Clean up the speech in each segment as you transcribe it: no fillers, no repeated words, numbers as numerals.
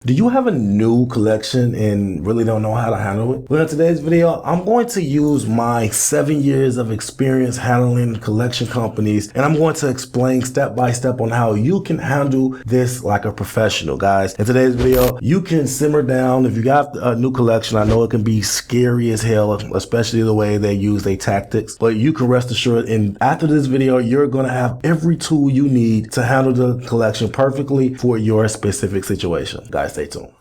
Do you have a new collection and really don't know how to handle it? Well, in today's video, I'm going to use my 7 years of experience handling collection companies, and I'm going to explain step by step on how you can handle this like a professional, guys. In today's video, you can simmer down. If you got a new collection, I know it can be scary as hell, especially the way they use their tactics, but you can rest assured, and after this video, you're going to have every tool you need to handle the collection perfectly for your specific situation. Guys, stay tuned.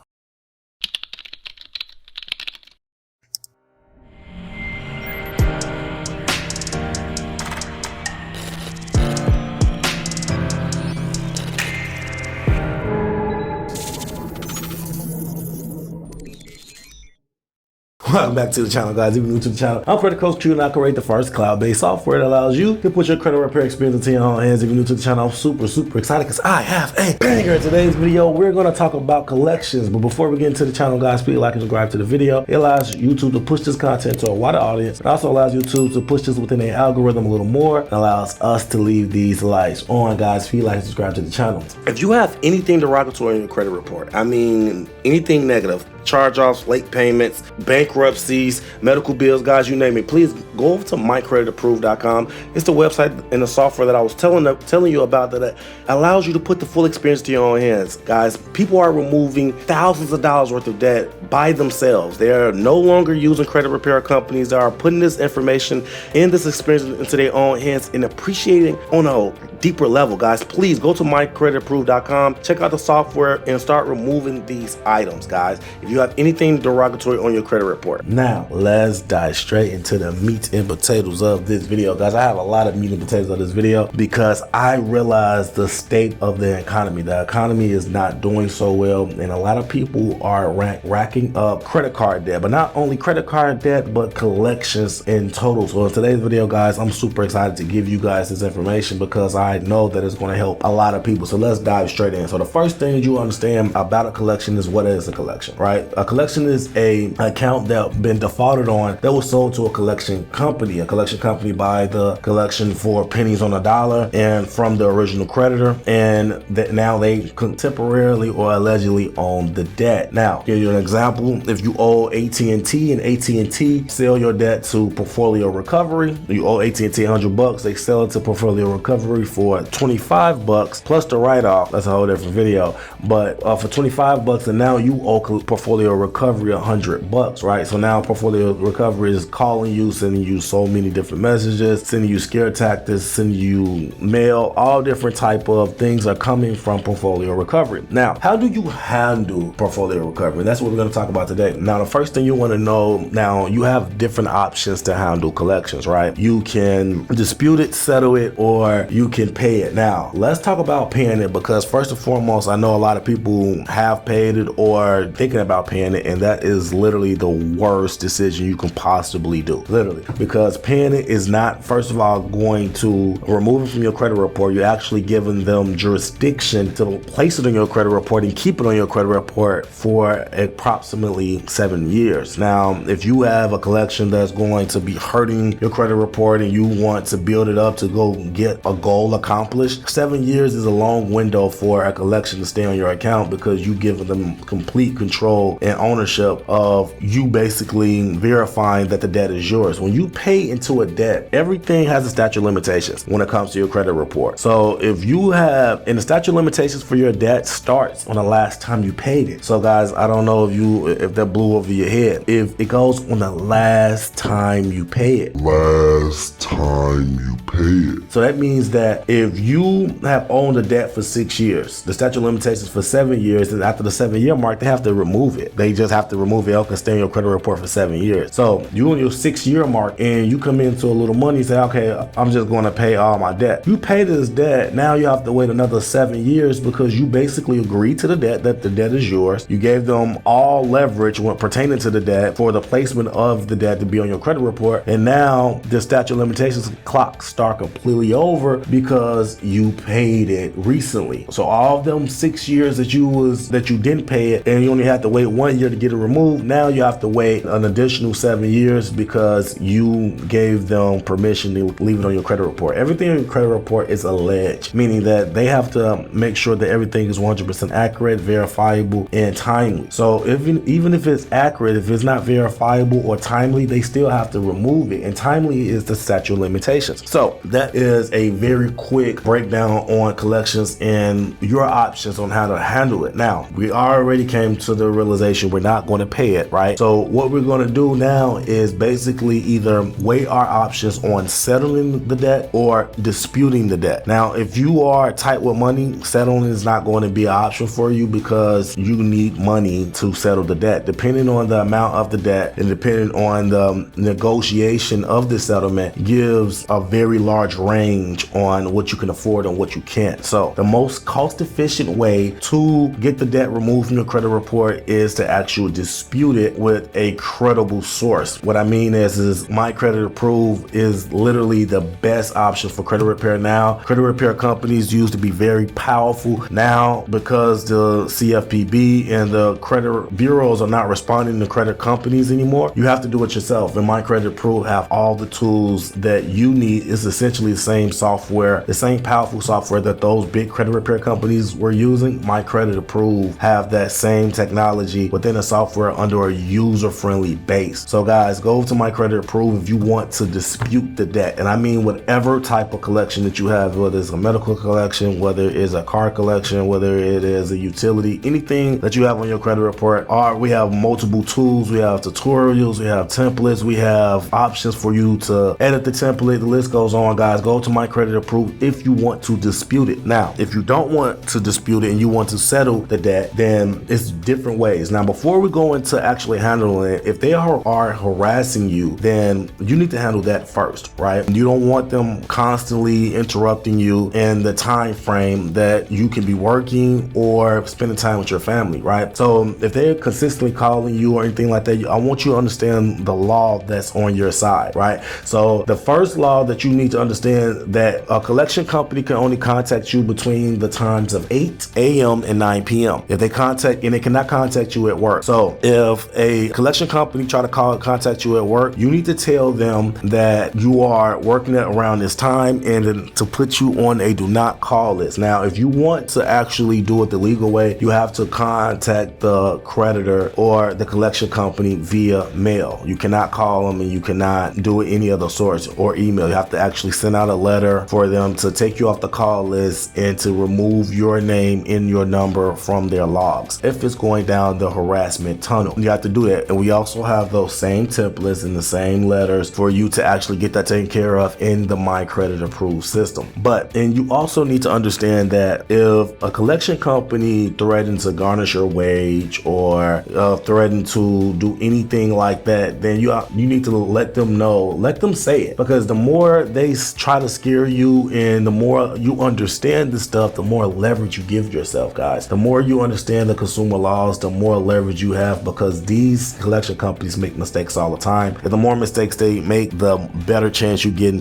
Welcome back to the channel, guys. If you're new to the channel, I'm Credit Coach Q, and I create the first cloud-based software that allows you to put your credit repair experience into your own hands. If you're new to the channel, I'm super excited because I have a banger. In today's video, we're going to talk about collections. But before we get into the channel, guys, please like and subscribe to the video. It allows YouTube to push this content to a wider audience. It also allows YouTube to push this within an algorithm a little more. It allows us to leave these lights on, guys. Please like and subscribe to the channel. If you have anything derogatory in your credit report, I mean anything negative, charge-offs, late payments, bankruptcies, medical bills, guys, you name it, please go over to creditapprove.com. It's the website and the software that I was telling you about that allows you to put the full experience to your own hands. Guys, people are removing thousands of dollars worth of debt by themselves. They are no longer using credit repair companies. They are putting this information and this experience into their own hands and appreciating on a deeper level. Guys, please go to creditapprove.com, check out the software, and start removing these items, guys, if you have anything derogatory on your credit report. Now, let's dive straight into the meat and potatoes of this video, guys. I have a lot of meat and potatoes of this video because I realize the state of the economy. The economy is not doing so well, and a lot of people are racking up credit card debt, but not only credit card debt, but collections in total. So in today's video, guys, I'm super excited to give you guys this information because I know that it's going to help a lot of people. So let's dive straight in. So the first thing you understand about a collection is what is a collection, right? A collection is a account that been defaulted on that was sold to a collection company. A collection company buy the collection for pennies on a dollar and from the original creditor, and that now they temporarily or allegedly own the debt. Now, give you an example. If you owe AT&T and AT&T sell your debt to Portfolio Recovery, you owe AT&T $100, they sell it to Portfolio Recovery for $25 plus the write-off. That's a whole different video, but for $25, and now you owe Portfolio Recovery $100, right? So now Portfolio Recovery is calling you, sending you so many different messages, sending you scare tactics, sending you mail, all different type of things are coming from Portfolio Recovery. Now, how do you handle Portfolio Recovery? That's what we're going to talk about today. Now, the first thing you want to know, now you have different options to handle collections, right? You can dispute it, settle it, or you can pay it. Now, let's talk about paying it, because first and foremost, I know a lot of people have paid it or thinking about paying it, and that is literally the worst decision you can possibly do, literally, because paying it is not, first of all, going to remove it from your credit report. You're actually giving them jurisdiction to place it on your credit report and keep it on your credit report for approximately 7 years. Now, if you have a collection that's going to be hurting your credit report and you want to build it up to go get a goal accomplished, 7 years is a long window for a collection to stay on your account, because you give them complete control and ownership of you basically verifying that the debt is yours. When you pay into a debt, everything has a statute of limitations when it comes to your credit report. So if you have, and the statute of limitations for your debt starts on the last time you paid it. So guys, I don't know if that blew over your head. If it goes on the last time you pay it. Last time you pay it. So that means that if you have owned a debt for 6 years, the statute of limitations for 7 years, and after the 7-year mark, they have to remove it. They just have to remove it. It can stay in your credit report for 7 years. So you on your 6-year mark and you come into a little money, say, okay, I'm just going to pay all my debt. You pay this debt. Now you have to wait another 7 years because you basically agreed to the debt, that the debt is yours. You gave them all leverage when pertaining to the debt for the placement of the debt to be on your credit report. And now the statute of limitations clock start completely over because you paid it recently. So all of them 6 years that you didn't pay it, and you only had to wait waited 1 year to get it removed. Now you have to wait an additional 7 years because you gave them permission to leave it on your credit report. Everything in your credit report is alleged, meaning that they have to make sure that everything is 100% accurate, verifiable, and timely. So even if it's accurate, if it's not verifiable or timely, they still have to remove it. And timely is the statute of limitations. So that is a very quick breakdown on collections and your options on how to handle it. Now, we already came to the realization we're not going to pay it, right? So what we're going to do now is basically either weigh our options on settling the debt or disputing the debt. Now, if you are tight with money, settling is not going to be an option for you because you need money to settle the debt. Depending on the amount of the debt and depending on the negotiation of the settlement gives a very large range on what you can afford and what you can't. So the most cost efficient way to get the debt removed from your credit report is to actually dispute it with a credible source. What I mean is My Credit Approve is literally the best option for credit repair now. Credit repair companies used to be very powerful. Now, because the CFPB and the credit bureaus are not responding to credit companies anymore, you have to do it yourself. And My Credit Approve have all the tools that you need. It's essentially the same software, the same powerful software that those big credit repair companies were using. My Credit Approve have that same technology within a software under a user-friendly base. So guys, go to My Credit Approve if you want to dispute the debt. And I mean whatever type of collection that you have, whether it's a medical collection, whether it's a car collection, whether it is a utility, anything that you have on your credit report. We have multiple tools, we have tutorials, we have templates, we have options for you to edit the template. The list goes on, guys. Go to My Credit Approve if you want to dispute it. Now, if you don't want to dispute it and you want to settle the debt, then it's different ways. Now, before we go into actually handling it, if they are harassing you, then you need to handle that first, right? You don't want them constantly interrupting you in the time frame that you can be working or spending time with your family, right? So if they're consistently calling you or anything like that, I want you to understand the law that's on your side, right? So the first law that you need to understand that a collection company can only contact you between the times of 8 a.m. and 9 p.m. If they cannot contact you at work. So if a collection company try to contact you at work, you need to tell them that you are working at around this time and to put you on a do not call list. Now, if you want to actually do it the legal way, you have to contact the creditor or the collection company via mail. You cannot call them and you cannot do it any other source or email. You have to actually send out a letter for them to take you off the call list and to remove your name and your number from their logs if it's going down the harassment tunnel. You have to do that. And we also have those same templates and the same letters for you to actually get that taken care of in the My Credit Approve system. And you also need to understand that if a collection company threatens to garnish your wage or threaten to do anything like that, then you need to let them know, let them say it, because the more they try to scare you and the more you understand this stuff, the more leverage you give yourself, guys. The more you understand the consumer laws, the more leverage you have, because these collection companies make mistakes all the time. And the more mistakes they make, the better chance you get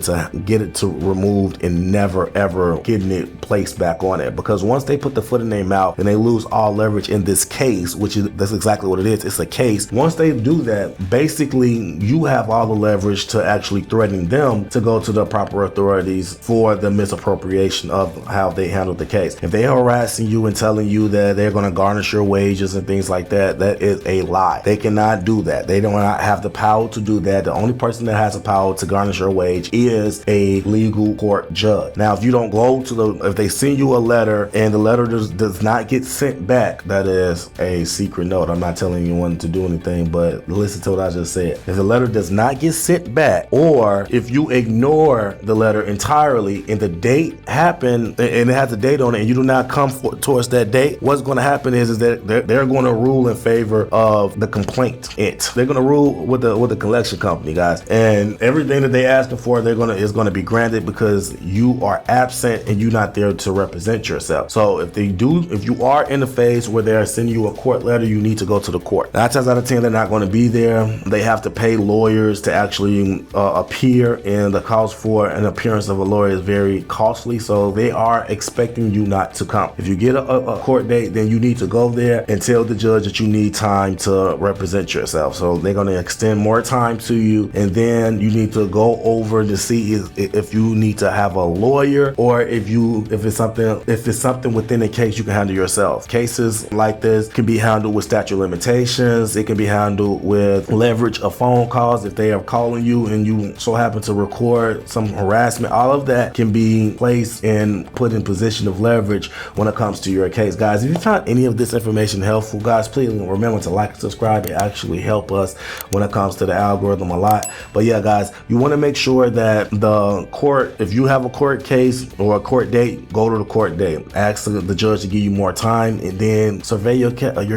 it removed and never ever getting it placed back on it. Because once they put the foot in their mouth and they lose all leverage in this case, that's exactly what it is. It's a case. Once they do that, basically you have all the leverage to actually threaten them to go to the proper authorities for the misappropriation of how they handled the case. If they're harassing you and telling you that they're going to garnish your wages and things like that, that is a lie. They cannot do that. They do not have the power to do that. The only person that has the power to garnish your wage is a legal court judge. Now, if you don't go to if they send you a letter and the letter does not get sent back, that is a secret note. I'm not telling anyone to do anything, but listen to what I just said. If the letter does not get sent back, or if you ignore the letter entirely and the date happened and it has a date on it and you do not come towards that date, what's going to happen is that they're going to rule in favor of the complaint. They're going to rule with the collection company, guys, and everything that they asking for, is going to be granted because you are absent and you're not there to represent yourself. So if you are in the phase where they're sending you a court letter, you need to go to the court. 9 times out of 10, they're not going to be there. They have to pay lawyers to actually appear, and the cost for an appearance of a lawyer is very costly. So they are expecting you not to come. If you get a court date, then you need to go there and tell the judge judge that you need time to represent yourself. So they're going to extend more time to you, and then you need to go over to see if you need to have a lawyer, or if it's something within the case you can handle yourself. Cases like this can be handled with statute of limitations. It can be handled with leverage of phone calls if they are calling you and you so happen to record some harassment. All of that can be placed and put in position of leverage when it comes to your case. Guys, if you found any of this information helpful, guys, please remember to like and subscribe. It actually helps us when it comes to the algorithm a lot. But yeah, guys, you want to make sure that the court, if you have a court case or a court date, go to the court date. Ask the judge to give you more time, and then survey your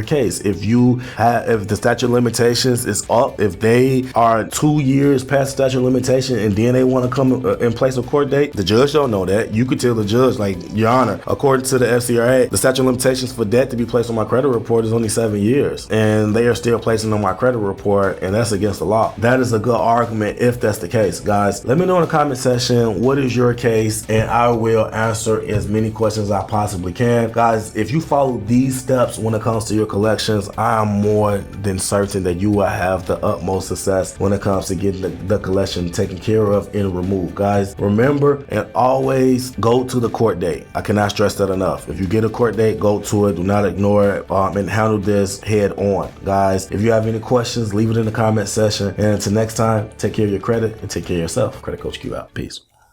case. If the statute of limitations is up, if they are 2 years past statute of limitation and then they want to come and place a court date, the judge don't know that. You could tell the judge, like, Your Honor, according to the FCRA, the statute of limitations for debt to be placed on my credit report is only 7 years, and they are still placing on my credit report, and that's against the law. That is a good argument if that's the case. Guys, let me know in the comment section what is your case, and I will answer as many questions as I possibly can. Guys, if you follow these steps when it comes to your collections, I am more than certain that you will have the utmost success when it comes to getting the collection taken care of and removed. Guys, remember and always go to the court date. I cannot stress that enough. If you get a court date, go to it. Do not ignore it, and handle this head on. Guys, if you have any questions, leave it in the comment section. And until next time, take care of your credit and take care of yourself. Credit Coach Q out. Peace.